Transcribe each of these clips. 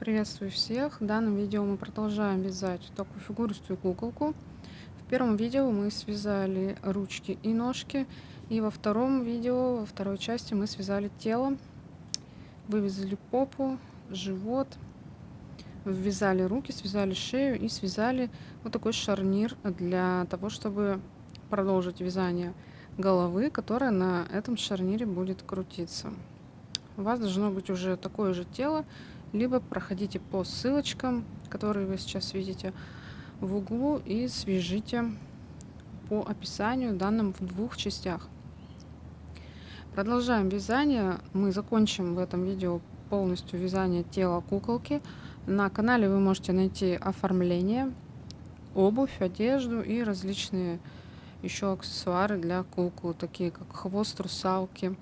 Приветствую всех! В данном видео мы продолжаем вязать такую фигуристую куколку. В первом видео мы связали ручки и ножки, и во втором видео, во второй части мы связали тело, вывязали попу, живот, ввязали руки, связали шею и связали вот такой шарнир для того, чтобы продолжить вязание головы, которая на этом шарнире будет крутиться. У вас должно быть уже такое же тело, либо проходите по ссылочкам, которые вы сейчас видите в углу, и свяжите по описанию, данным в двух частях. Продолжаем вязание. Мы закончим в этом видео полностью вязание тела куколки. На канале вы можете найти оформление, обувь, одежду и различные еще аксессуары для куклы, такие как хвост русалки,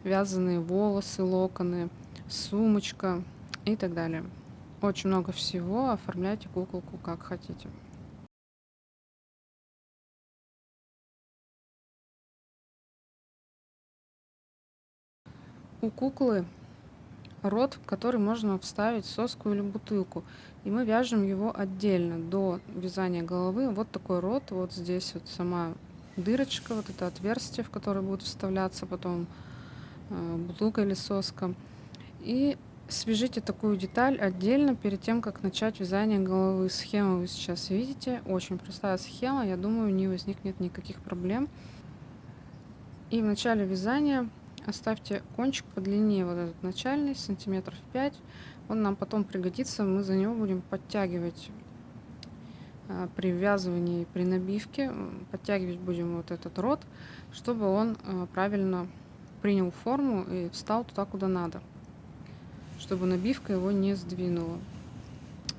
вязаные волосы, локоны, сумочка и так далее. Очень много всего. Оформляйте куколку как хотите. У куклы рот, в который можно вставить соску или бутылку, и мы вяжем его отдельно до вязания головы. Вот такой рот, вот здесь вот сама дырочка, вот это отверстие, в которое будет вставляться потом бутылка или соска. И свяжите такую деталь отдельно перед тем, как начать вязание головы. Схему вы сейчас видите, очень простая схема, я думаю, не возникнет никаких проблем. И в начале вязания оставьте кончик подлиннее, вот этот начальный, сантиметров 5. Он нам потом пригодится, мы за него будем подтягивать при ввязывании, при набивке. Подтягивать будем вот этот рот, чтобы он правильно принял форму и встал туда, куда надо, чтобы набивка его не сдвинула.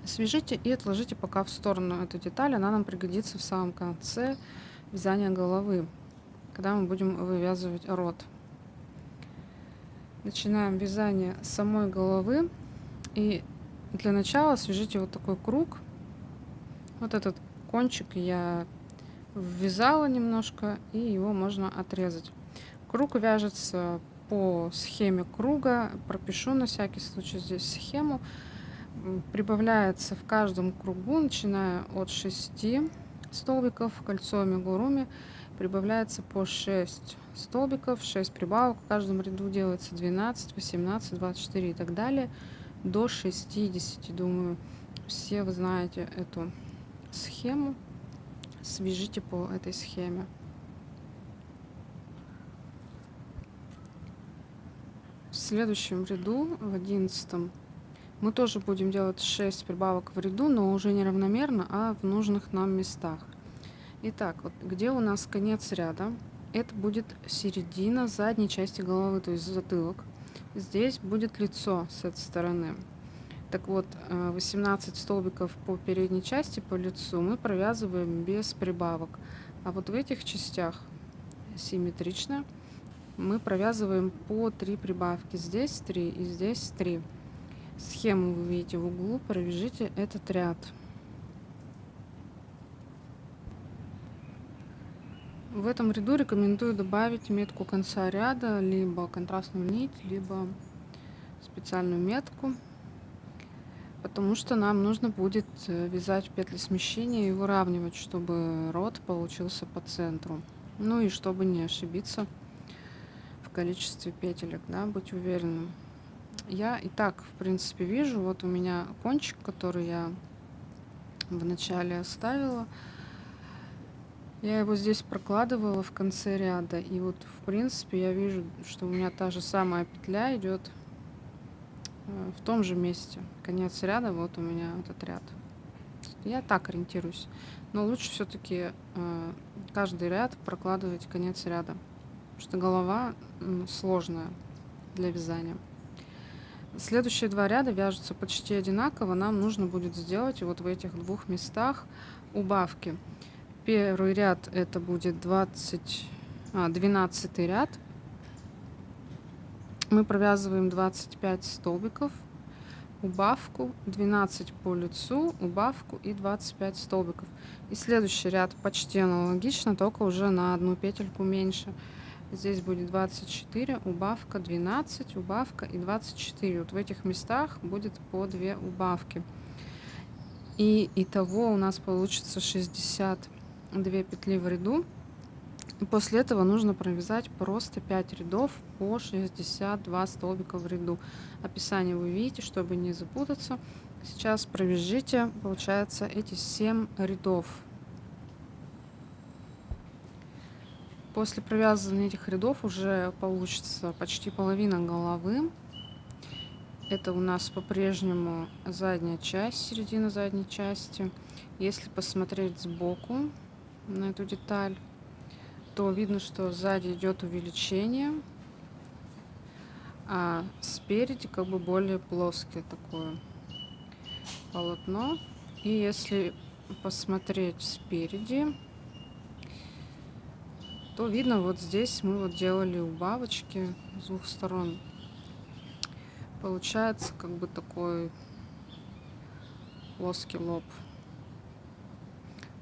Свяжите и отложите пока в сторону эту деталь, она нам пригодится в самом конце вязания головы, когда мы будем вывязывать рот. Начинаем вязание самой головы, и для начала свяжите вот такой круг. Вот этот кончик я ввязала немножко, и его можно отрезать. Круг вяжется по схеме круга, пропишу на всякий случай здесь схему. Прибавляется в каждом кругу, начиная от 6 столбиков, кольцо амигуруми, прибавляется по 6 столбиков, 6 прибавок, в каждом ряду делается 12, 18, 24 и так далее, до 60. Думаю, все вы знаете эту схему, свяжите по этой схеме. В следующем ряду, в 11, мы тоже будем делать 6 прибавок в ряду, но уже не равномерно, а в нужных нам местах. Итак, вот где у нас конец ряда, это будет середина задней части головы, то есть затылок. Здесь будет лицо с этой стороны. Так вот, 18 столбиков по передней части, по лицу, мы провязываем без прибавок. А вот в этих частях симметрично мы провязываем по 3 прибавки. Здесь 3 и здесь 3. Схему вы видите в углу, провяжите этот ряд. В этом ряду рекомендую добавить метку конца ряда, либо контрастную нить, либо специальную метку, потому что нам нужно будет вязать петли смещения и выравнивать, чтобы рот получился по центру. Ну и чтобы не ошибиться в количестве петелек, да, быть уверенным. Я и так, в принципе, вижу, вот у меня кончик, который я в начале оставила. Я его здесь прокладывала в конце ряда, и вот в принципе я вижу, что у меня та же самая петля идет в том же месте. Конец ряда, вот у меня этот ряд. Я так ориентируюсь, но лучше все-таки каждый ряд прокладывать конец ряда, потому что голова сложная для вязания. Следующие два ряда вяжутся почти одинаково, нам нужно будет сделать вот в этих двух местах убавки. Первый ряд это будет 12 ряд. Мы провязываем 25 столбиков, убавку, 12 по лицу, убавку и 25 столбиков. И следующий ряд почти аналогично, только уже на одну петельку меньше. Здесь будет 24, убавка 12, убавка и 24. Вот в этих местах будет по 2 убавки. И итого у нас получится 62 петли в ряду. И после этого нужно провязать просто 5 рядов по 62 столбика в ряду. Описание вы видите, чтобы не запутаться. Сейчас провяжите, получается, эти 7 рядов. После провязывания этих рядов уже получится почти половина головы. Это у нас по-прежнему задняя часть, середина задней части. Если посмотреть сбоку на эту деталь, то видно, что сзади идет увеличение, а спереди как бы более плоское такое полотно. И если посмотреть спереди, то видно, вот здесь мы вот делали убавочки с двух сторон. Получается как бы такой плоский лоб.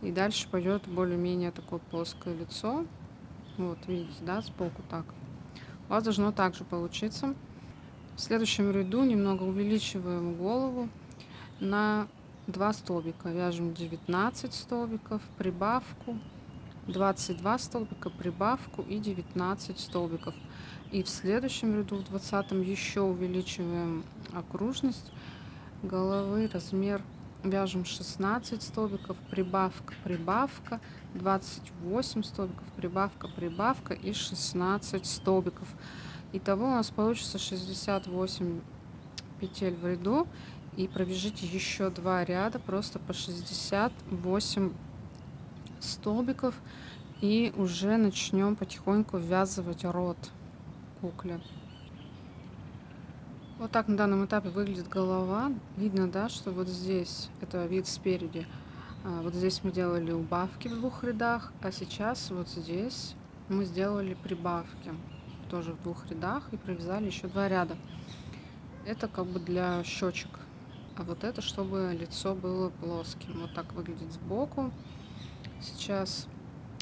И дальше пойдет более-менее такое плоское лицо. Вот, видите, да, сбоку так. У вас должно также получиться. В следующем ряду немного увеличиваем голову на 2 столбика. Вяжем 19 столбиков, прибавку, 22 столбика, прибавку и 19 столбиков. И в следующем ряду, в 20-м, еще увеличиваем окружность головы, размер, вяжем 16 столбиков, прибавка, прибавка, 28 столбиков, прибавка, прибавка и 16 столбиков. Итого у нас получится 68 петель в ряду. И провяжите еще 2 ряда просто по 68 столбиков. И уже начнем потихоньку ввязывать рот кукле. Вот так на данном этапе выглядит голова. Видно, да, что вот здесь, это вид спереди, вот здесь мы делали убавки в 2 рядах, а сейчас вот здесь мы сделали прибавки тоже в 2 рядах и провязали еще 2 ряда. Это как бы для щечек, а вот это чтобы лицо было плоским. Вот так выглядит сбоку сейчас.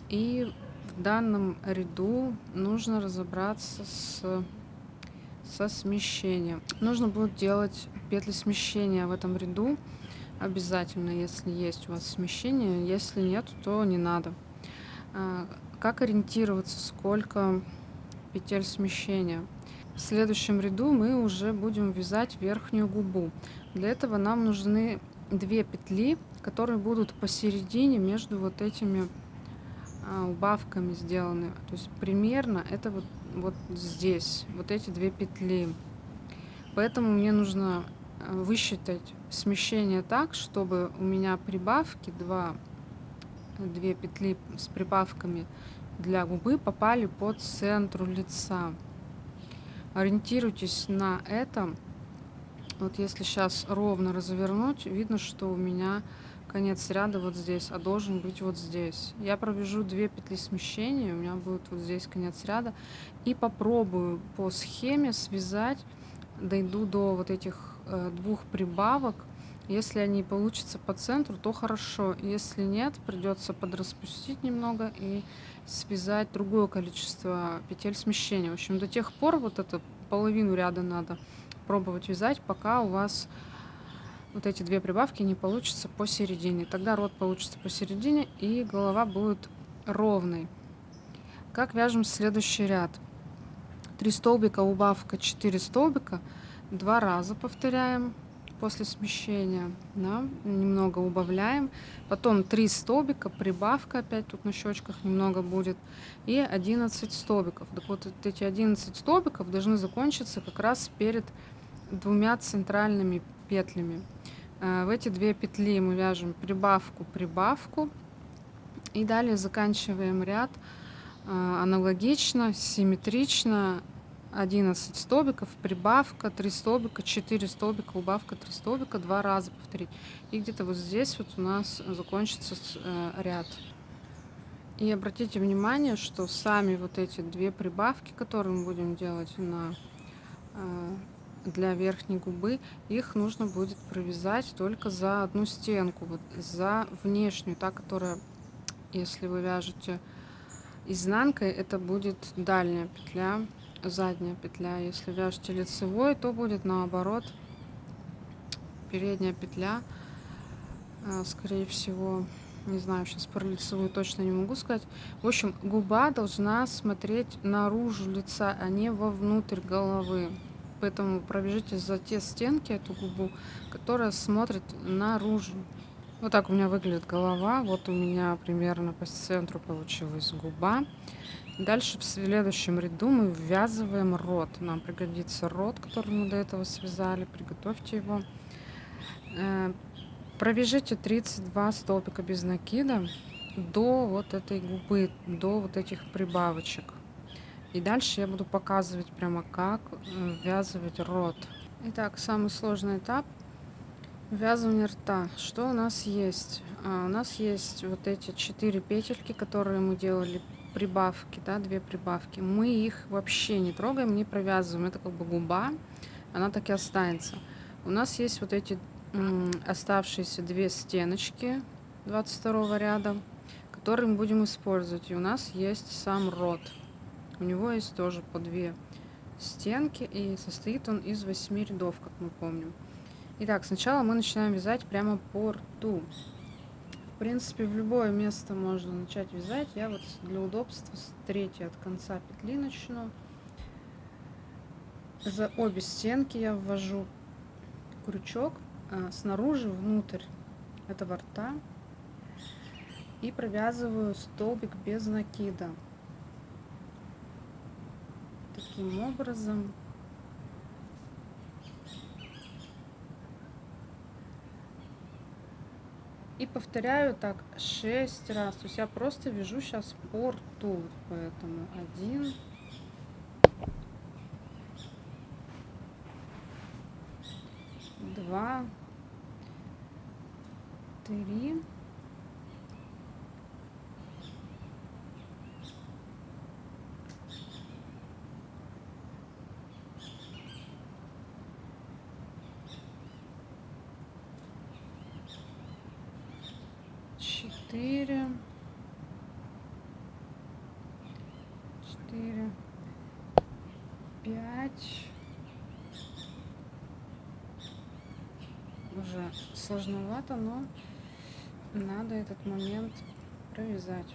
И в данном ряду нужно разобраться со смещением. Нужно будет делать петли смещения в этом ряду обязательно, если есть у вас смещение. Если нет, то не надо. Как ориентироваться, сколько петель смещения? В следующем ряду мы уже будем вязать верхнюю губу. Для этого нам нужны 2 петли, которые будут посередине между вот этими убавками сделаны. То есть примерно это вот здесь, вот эти 2 петли. Поэтому мне нужно высчитать смещение так, чтобы у меня прибавки 2 петли с прибавками для губы попали по центру лица. Ориентируйтесь на это. Вот если сейчас ровно развернуть, видно, что у меня конец ряда вот здесь, а должен быть вот здесь. Я провяжу 2 петли смещения, у меня будет вот здесь конец ряда. И попробую по схеме связать, дойду до вот этих 2 прибавок. Если они получатся по центру, то хорошо. Если нет, придется подраспустить немного и связать другое количество петель смещения. В общем, до тех пор вот это половину ряда надо пробовать вязать, пока у вас вот эти 2 прибавки не получатся посередине. Тогда рот получится посередине и голова будет ровной. Как вяжем следующий ряд? 3 столбика, убавка, 4 столбика. 2 раза повторяем после смещения. Да? Немного убавляем. Потом 3 столбика, прибавка, опять тут на щечках немного будет. И 11 столбиков. Так вот эти 11 столбиков должны закончиться как раз перед 2 центральными петлями. В эти 2 петли мы вяжем прибавку, прибавку. И далее заканчиваем ряд аналогично, симметрично. 11 столбиков, прибавка, 3 столбика, 4 столбика, убавка, 3 столбика, 2 раза повторить. И где-то вот здесь вот у нас закончится ряд. И обратите внимание, что сами вот эти 2 прибавки, которые мы будем делать для верхней губы, их нужно будет провязать только за одну стенку, вот за внешнюю, та, которая, если вы вяжете Изнанкой это будет дальняя петля, задняя петля. Если вяжете лицевой, то будет наоборот передняя петля, скорее всего. Не знаю, сейчас про лицевую точно не могу сказать. В общем, губа должна смотреть наружу лица, а не вовнутрь головы. Поэтому пробежите за те стенки эту губу, которая смотрит наружу. Вот так у меня выглядит голова. Вот у меня примерно по центру получилась губа. Дальше в следующем ряду мы ввязываем рот. Нам пригодится рот, который мы до этого связали. Приготовьте его. Провяжите 32 столбика без накида до вот этой губы, до вот этих прибавочек. И дальше я буду показывать прямо, как ввязывать рот. Итак, самый сложный этап — ввязывание рта. Что у нас есть? У нас есть вот эти 4 петельки, которые мы делали, прибавки, да, 2 прибавки. Мы их вообще не трогаем, не провязываем. Это как бы губа, она так и останется. У нас есть вот эти оставшиеся 2 стеночки 22 ряда, которые мы будем использовать. И у нас есть сам рот. У него есть тоже по 2 стенки, и состоит он из 8 рядов, как мы помним. Итак, сначала мы начинаем вязать прямо по рту. В принципе, в любое место можно начать вязать. Я вот для удобства с 3-й от конца петли начну. За обе стенки я ввожу крючок снаружи внутрь этого рта и провязываю столбик без накида. Таким образом. И повторяю так 6 раз. То есть я просто вяжу сейчас по рту. Поэтому 1, 2, 3, 4, 5. Уже сложновато, но надо этот момент провязать.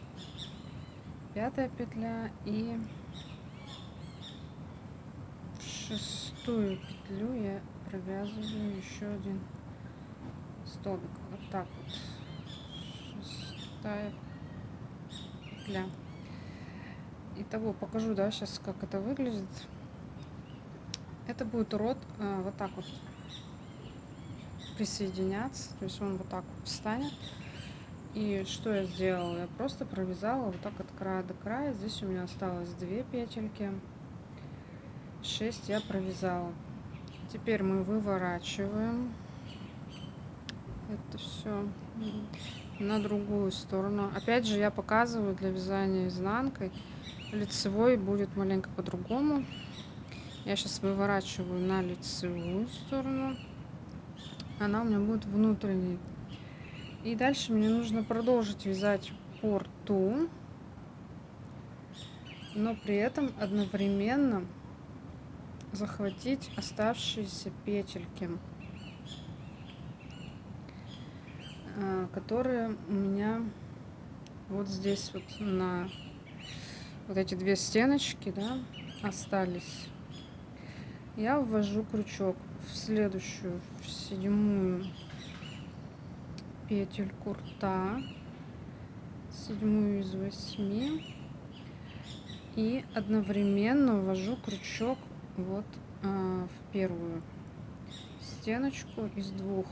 5-я петля и в 6-ю петлю я провязываю еще один столбик. Вот так вот. 6-я петля. Итого покажу, да, сейчас как это выглядит. Это будет рот вот так вот присоединяться, то есть он вот так вот встанет. И что я сделала? Я просто провязала вот так от края до края. Здесь у меня осталось 2 петельки, 6 я провязала. Теперь мы выворачиваем это все на другую сторону. Опять же, я показываю для вязания изнанкой. Лицевой будет маленько по-другому. Я сейчас выворачиваю на лицевую сторону. Она у меня будет внутренней. И дальше мне нужно продолжить вязать по рту, но при этом одновременно захватить оставшиеся петельки, которые у меня вот здесь вот на вот эти 2 стеночки, да, остались. Я ввожу крючок в следующую, в 7-ю петельку рта, 7-ю из 8, и одновременно ввожу крючок вот в 1-ю стеночку из 2.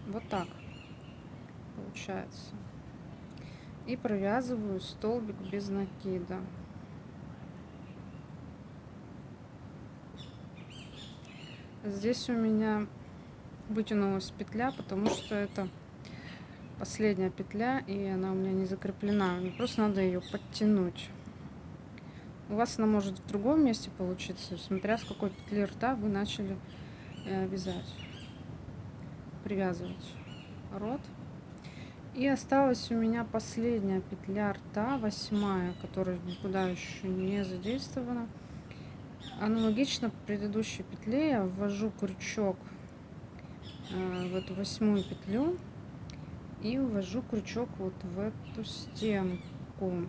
Вот так получается. И провязываю столбик без накида. Здесь у меня вытянулась петля, потому что это последняя петля, и она у меня не закреплена. Мне просто надо ее подтянуть. У вас она может в другом месте получиться, смотря с какой петли рта вы начали вязать, привязывать рот. И осталась у меня последняя петля рта, 8-я, которая никуда еще не задействована. Аналогично предыдущей петле я ввожу крючок в эту 8-ю петлю и ввожу крючок вот в эту стенку.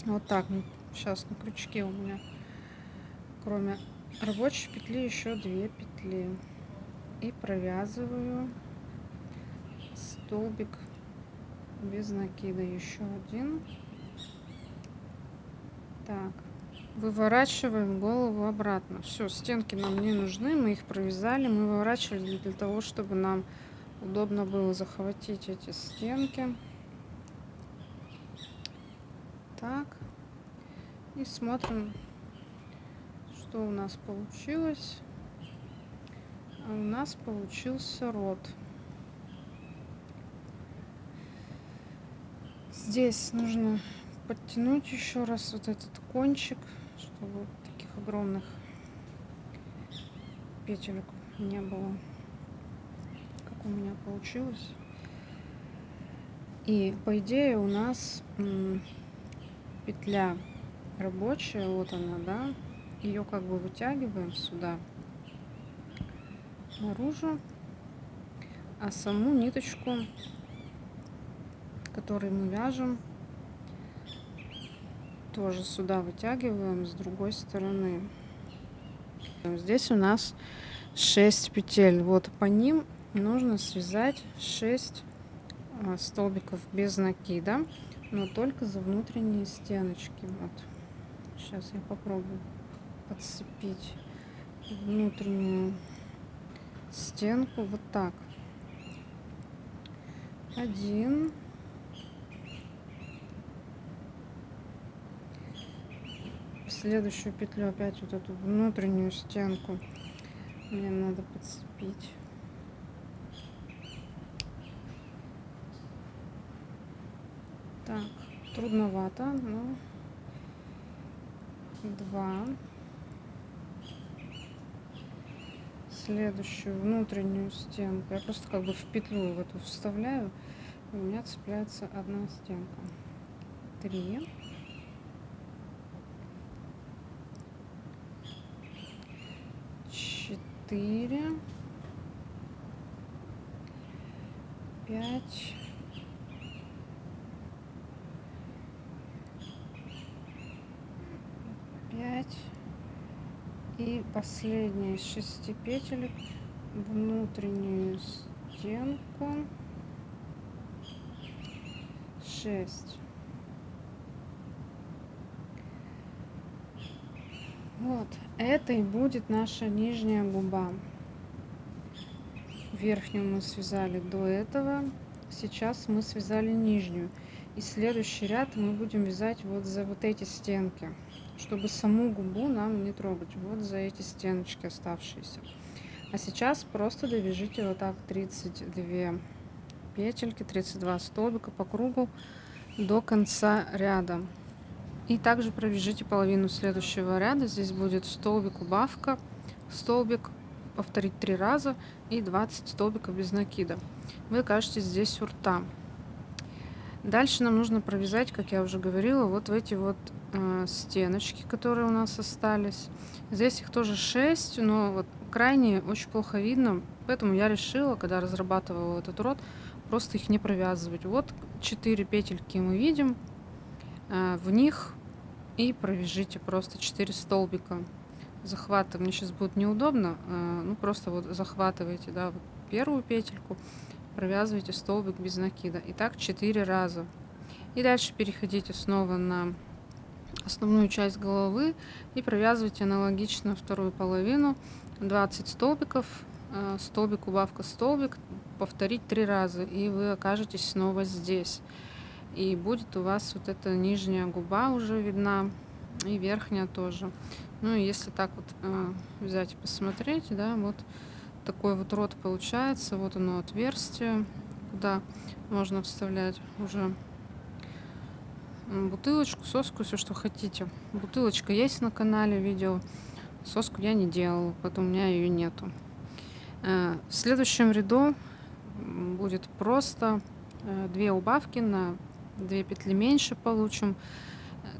Вот так. Сейчас на крючке у меня, кроме рабочей петли, еще 2 петли. И провязываю столбик без накида, еще один. Так, выворачиваем голову обратно. Все, стенки нам не нужны, мы их провязали, мы выворачивали для того, чтобы нам удобно было захватить эти стенки. Так, и смотрим, что у нас получилось. А у нас получился рот. Здесь нужно подтянуть еще раз вот этот кончик, чтобы таких огромных петелек не было, как у меня получилось. И по идее у нас петля рабочая, вот она, да, ее как бы вытягиваем сюда наружу, а саму ниточку, которую мы вяжем, тоже сюда вытягиваем с другой стороны. Здесь у нас 6 петель, вот по ним нужно связать 6 столбиков без накида, но только за внутренние стеночки. Вот сейчас я попробую подцепить внутреннюю стенку вот так. 1, следующую петлю опять вот эту внутреннюю стенку мне надо подцепить. Так, трудновато, но 2. Следующую внутреннюю стенку я просто как бы в петлю в эту вставляю, и у меня цепляется одна стенка. 3. 4. 5. 5. И последняя из 6 петелек внутреннюю стенку 6. Вот, это и будет наша нижняя губа. Верхнюю мы связали до этого, сейчас мы связали нижнюю. И следующий ряд мы будем вязать вот за вот эти стенки, чтобы саму губу нам не трогать, вот за эти стеночки оставшиеся. А сейчас просто довяжите вот так 32 петельки, 32 столбика по кругу до конца ряда. И также провяжите половину следующего ряда. Здесь будет столбик, убавка, столбик, повторить 3 раза и 20 столбиков без накида. Вы окажетесь здесь у рта. Дальше нам нужно провязать, как я уже говорила, вот в эти вот стеночки, которые у нас остались. Здесь их тоже 6, но вот крайние очень плохо видно, поэтому я решила, когда разрабатывала этот рот, просто их не провязывать. Вот 4 петельки мы видим, в них и провяжите просто 4 столбика. Захватываем, мне сейчас будет неудобно, ну просто вот захватываете, да, вот первую петельку, провязываете столбик без накида. И так 4 раза. И дальше переходите снова на основную часть головы и провязывайте аналогично вторую половину, 20 столбиков, столбик, убавка, столбик, повторить 3 раза, и вы окажетесь снова здесь. И будет у вас вот эта нижняя губа уже видна, и верхняя тоже. Ну и если так вот взять и посмотреть, да, вот такой вот рот получается. Вот оно отверстие, куда можно вставлять уже бутылочку, соску, все что хотите. Бутылочка есть на канале, видео. Соску я не делала, поэтому у меня ее нету. В следующем ряду будет просто 2 убавки на 2 петли меньше получим.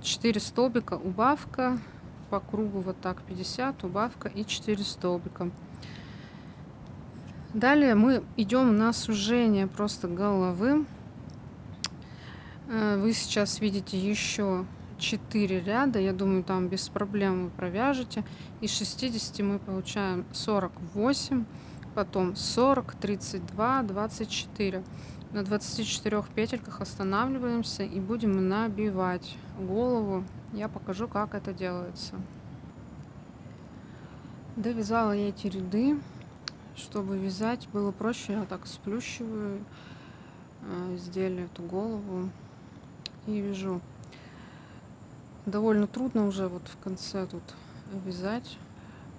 4 столбика убавка, по кругу вот так 50 убавка и 4 столбика. Далее мы идем на сужение просто головы. Вы сейчас видите еще 4 ряда, я думаю, там без проблем вы провяжете. Из 60 мы получаем 48, потом 40, 32, 24. На 24 петельках останавливаемся и будем набивать голову. Я покажу, как это делается. Довязала я эти ряды. Чтобы вязать было проще, я так сплющиваю изделие, эту голову, и вяжу. Довольно трудно уже вот в конце тут вязать.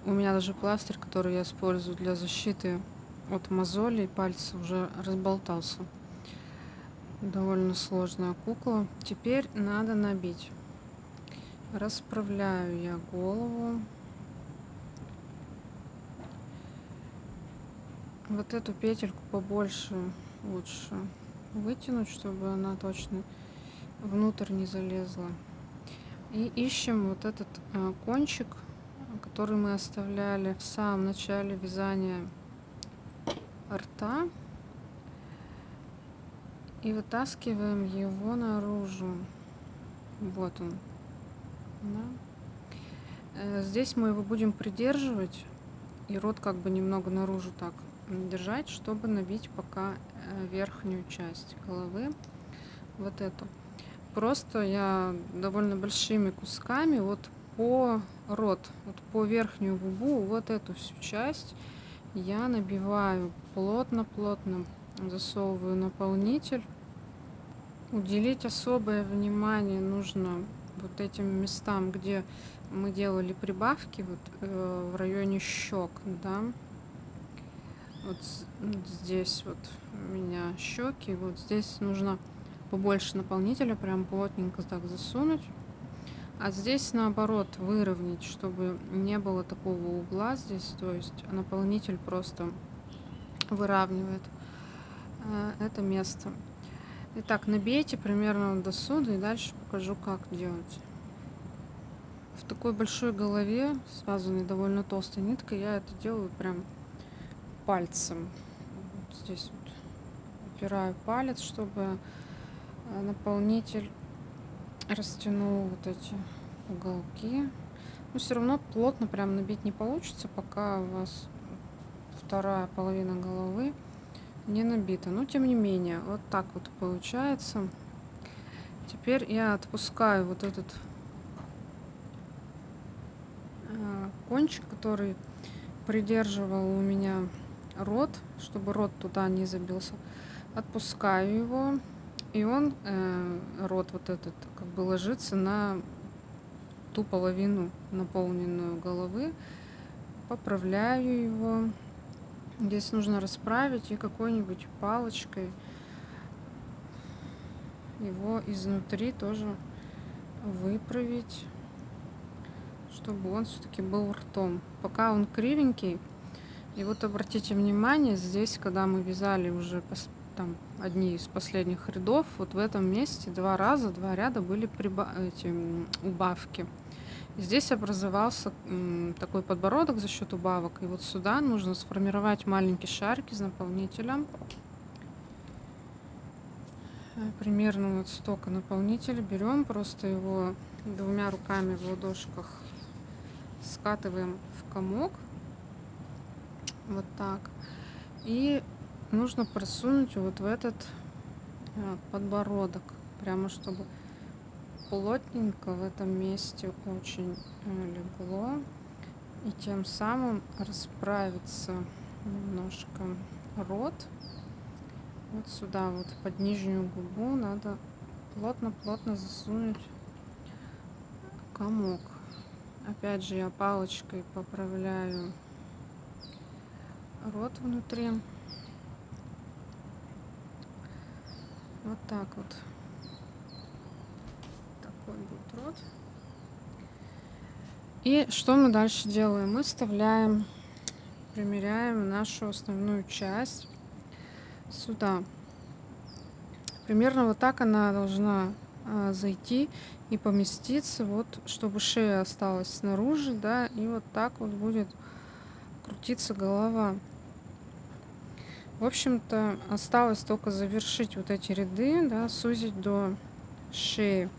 У меня даже пластырь, который я использую для защиты от мозолей, пальца уже разболтался. Довольно сложная кукла. Теперь надо набить. Расправляю я голову. Вот эту петельку побольше лучше вытянуть, чтобы она точно внутрь не залезла. И ищем вот этот кончик, который мы оставляли в самом начале вязания рта, и вытаскиваем его наружу. Вот он. Да. Здесь мы его будем придерживать и рот как бы немного наружу так держать, чтобы набить пока верхнюю часть головы, вот эту. Просто я довольно большими кусками вот по рот, вот по верхнюю губу, вот эту всю часть я набиваю плотно-плотно, засовываю наполнитель. Уделить особое внимание нужно вот этим местам, где мы делали прибавки, вот в районе щек, да. Вот здесь вот у меня щеки, вот здесь нужно побольше наполнителя, прям плотненько так засунуть. А здесь наоборот выровнять, чтобы не было такого угла здесь, то есть наполнитель просто выравнивает это место. Итак, набейте примерно до сюда и дальше покажу, как делать. В такой большой голове, связанной довольно толстой ниткой, я это делаю прям пальцем. Вот здесь вот упираю палец, чтобы наполнитель растянул вот эти уголки. Но все равно плотно прям набить не получится, пока у вас вторая половина головы не набита. Но тем не менее, вот так вот получается. Теперь я отпускаю вот этот кончик, который придерживал у меня рот, чтобы рот туда не забился. Отпускаю его, и он, рот вот этот, как бы ложится на ту половину наполненную головы. Поправляю его. Здесь нужно расправить и какой-нибудь палочкой его изнутри тоже выправить, чтобы он все-таки был ртом. Пока он кривенький. И вот обратите внимание, здесь, когда мы вязали уже там одни из последних рядов, вот в этом месте два ряда были эти убавки. Здесь образовался такой подбородок за счет убавок. И вот сюда нужно сформировать маленький шарик из наполнителя. Примерно вот столько наполнителя. Берем просто его двумя руками в ладошках, скатываем в комок. Вот так. И нужно просунуть вот в этот подбородок. Прямо чтобы плотненько в этом месте очень легло. И тем самым расправиться немножко рот. Вот сюда вот под нижнюю губу надо плотно-плотно засунуть комок. Опять же я палочкой поправляю рот внутри. Вот так вот. Такой будет рот. И что мы дальше делаем? Мы вставляем, примеряем нашу основную часть. сюда. Примерно вот так она должна зайти и поместиться, вот, чтобы шея осталась снаружи, да, и вот так вот будет крутиться голова. В общем-то, осталось только завершить вот эти ряды, да, сузить до шеи.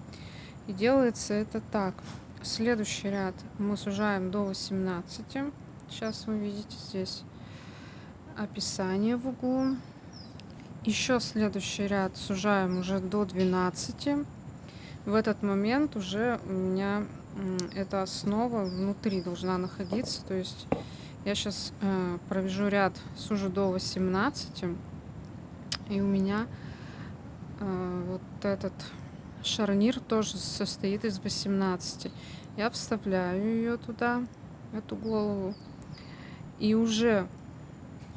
И делается это так. Следующий ряд мы сужаем до 18. Сейчас вы видите здесь описание в углу. Еще следующий ряд сужаем уже до 12. В этот момент уже у меня эта основа внутри должна находиться. То есть я сейчас провяжу ряд, сужу до 18. И у меня вот этот шарнир тоже состоит из 18. Я вставляю ее туда, эту голову. И уже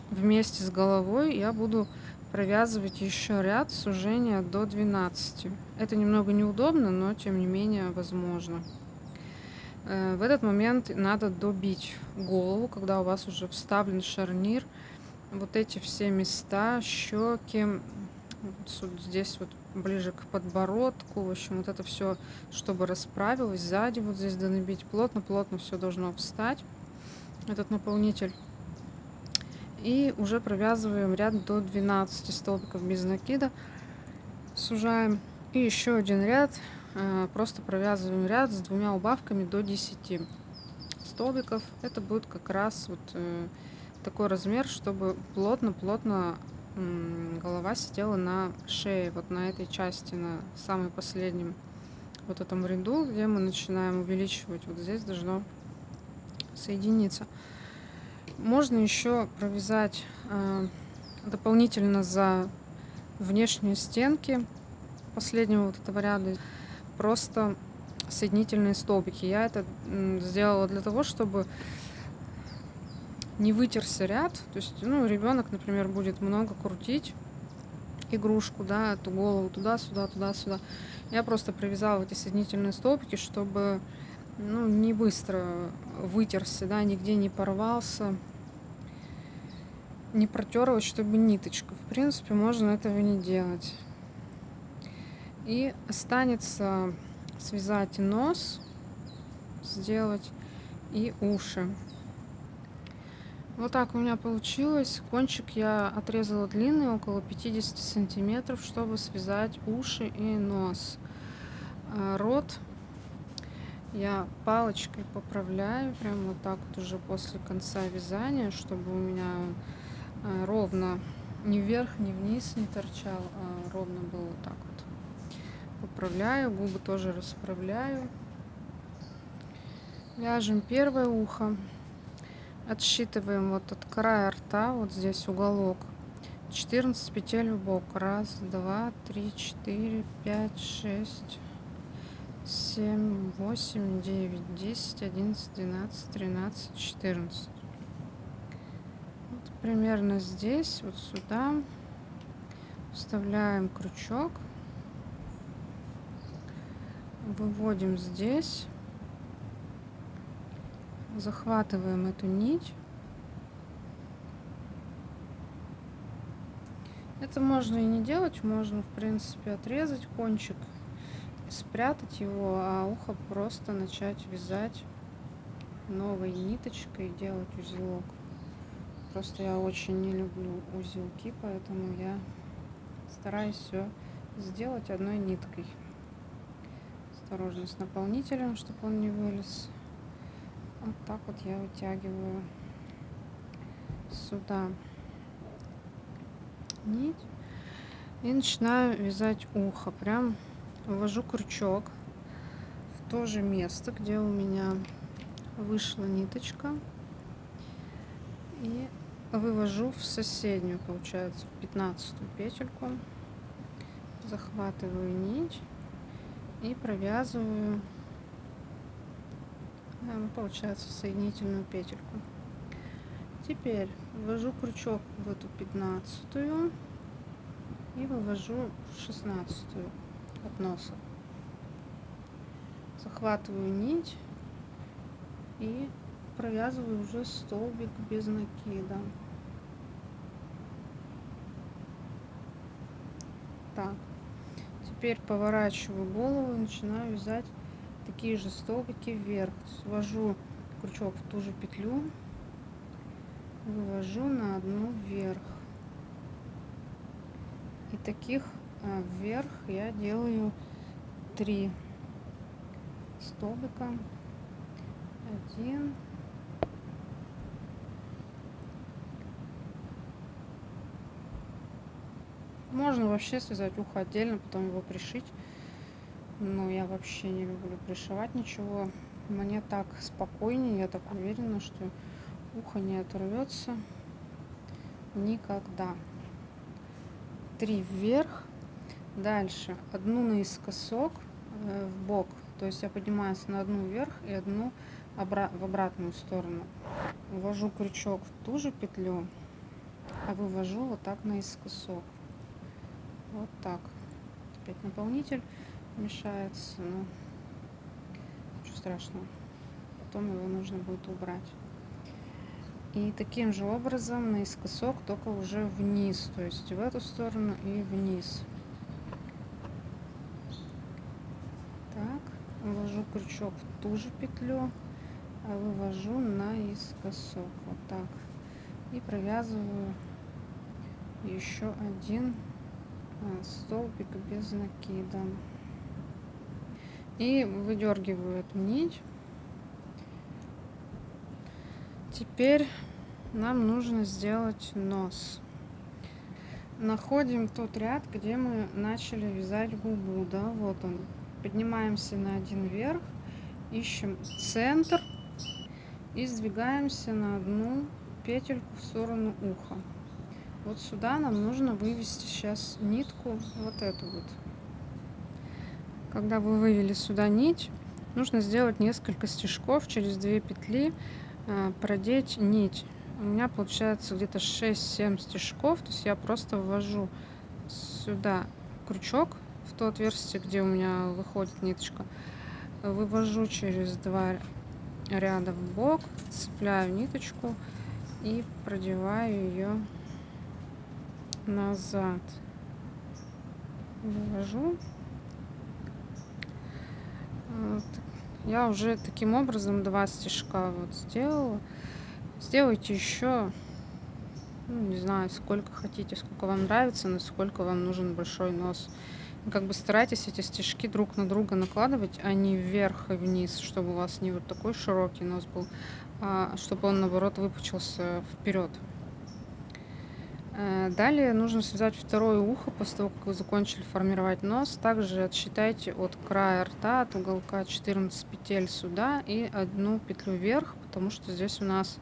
вместе с головой я буду провязывать еще ряд сужения до 12. Это немного неудобно, но тем не менее возможно. В этот момент надо добить голову, когда у вас уже вставлен шарнир. Вот эти все места, щеки, вот здесь вот ближе к подбородку, в общем, вот это все, чтобы расправилось, сзади вот здесь донабить плотно все должно встать, этот наполнитель. И уже провязываем ряд до 12 столбиков без накида, сужаем. И еще один ряд, просто провязываем ряд с 2 убавками до 10 столбиков. Это будет как раз вот такой размер, чтобы плотно голова сидела на шее, вот на этой части, на самой последнем вот этом ряду, где мы начинаем увеличивать. Вот здесь должно соединиться. Можно еще провязать дополнительно за внешние стенки последнего вот этого ряда просто соединительные столбики. Я это сделала для того, чтобы не вытерся ряд. То есть, ребенок, например, будет много крутить игрушку, да, эту голову туда-сюда, туда-сюда. Я просто провязала эти соединительные столбики, чтобы не быстро вытерся, да, нигде не порвался, не протерлась, чтобы ниточка. В принципе, можно этого не делать. И останется связать нос, сделать и уши. Вот так у меня получилось. Кончик я отрезала длинный, около 50 сантиметров, чтобы связать уши и нос. Рот я палочкой поправляю, прям вот так вот уже после конца вязания, чтобы у меня ровно ни вверх, ни вниз не торчал, а ровно было вот так вот. Поправляю, губы тоже расправляю. Вяжем первое ухо. Отсчитываем вот от края рта, вот здесь уголок, 14 петель в бок. 1, 2, 3, 4, 5, 6, 7, 8, 9, 10, 11, 12, 13, 14. Вот примерно здесь, вот сюда вставляем крючок, выводим здесь, захватываем эту нить. Это можно и не делать, можно, в принципе, отрезать кончик, спрятать его, а ухо просто начать вязать новой ниточкой, делать узелок. Просто я очень не люблю узелки, поэтому я стараюсь все сделать одной ниткой. Осторожно с наполнителем, чтобы он не вылез. Вот так вот я вытягиваю сюда нить и начинаю вязать ухо. Прям ввожу крючок в то же место, где у меня вышла ниточка, и вывожу в соседнюю, получается, в 15-ю петельку, захватываю нить и провязываю, получается, соединительную петельку. Теперь ввожу крючок в эту 15-ю и вывожу в 16-ю от носа. Захватываю нить и провязываю уже столбик без накида. так. Теперь поворачиваю голову и начинаю вязать такие же столбики вверх. Свожу крючок в ту же петлю, вывожу на одну вверх. И таких вверх я делаю 3 столбика. 1, можно вообще связать ухо отдельно, потом его пришить. Но я вообще не люблю пришивать ничего. Мне так спокойнее, я так уверена, что ухо не оторвется никогда. 3 вверх. Дальше одну наискосок в бок. То есть я поднимаюсь на одну вверх и одну в обратную сторону. Ввожу крючок в ту же петлю, а вывожу вот так наискосок. Вот так. Опять наполнитель мешается, но ничего страшного. Потом его нужно будет убрать. И таким же образом наискосок, только уже вниз, то есть в эту сторону и вниз. Так, ввожу крючок в ту же петлю, а вывожу наискосок, вот так. И провязываю еще один столбик без накида. И выдергиваю эту нить. Теперь нам нужно сделать нос. Находим тот ряд, где мы начали вязать губу, да, вот он. Поднимаемся на один вверх, ищем центр и сдвигаемся на одну петельку в сторону уха. Вот сюда нам нужно вывести сейчас нитку, вот эту вот. Когда вы вывели сюда нить, нужно сделать несколько стежков через 2 петли, продеть нить. У меня получается где-то 6-7 стежков, то есть я просто ввожу сюда крючок в то отверстие, где у меня выходит ниточка, вывожу через 2 ряда в бок, цепляю ниточку и продеваю ее назад. Вывожу. Вот. Я уже таким образом 2 стежка вот сделала. Сделайте еще, ну, не знаю, сколько хотите, сколько вам нравится, насколько вам нужен большой нос. Как бы старайтесь эти стежки друг на друга накладывать, а не вверх и вниз, чтобы у вас не вот такой широкий нос был, а чтобы он наоборот выпучился вперед. Далее нужно связать второе ухо после того, как вы закончили формировать нос. Также отсчитайте от края рта, от уголка 14 петель сюда и одну петлю вверх, потому что здесь у нас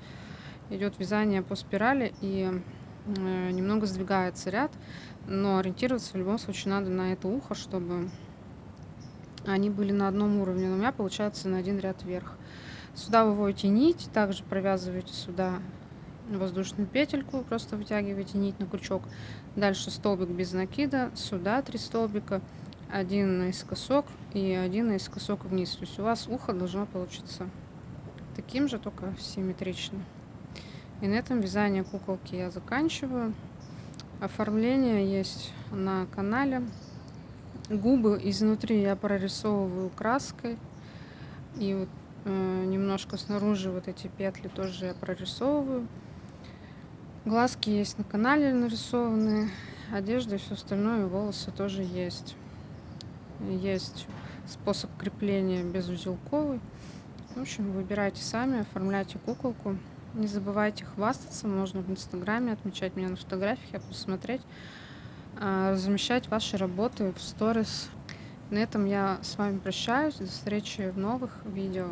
идет вязание по спирали и немного сдвигается ряд, но ориентироваться в любом случае надо на это ухо, чтобы они были на одном уровне. Но у меня получается на один ряд вверх. Сюда выводите нить, также провязываете сюда воздушную петельку, просто вытягиваете нить на крючок. Дальше столбик без накида, сюда 3 столбика, 1 наискосок и 1 наискосок вниз. То есть у вас ухо должно получиться таким же, только симметрично. И на этом вязание куколки я заканчиваю. Оформление есть на канале. Губы изнутри я прорисовываю краской. И вот, немножко снаружи вот эти петли тоже я прорисовываю. Глазки есть на канале нарисованные. Одежда и все остальное, волосы тоже есть. Есть способ крепления безузелковый. В общем, выбирайте сами, оформляйте куколку. Не забывайте хвастаться, можно в инстаграме отмечать меня на фотографиях, я буду смотреть, размещать ваши работы в сторис. На этом я с вами прощаюсь, до встречи в новых видео.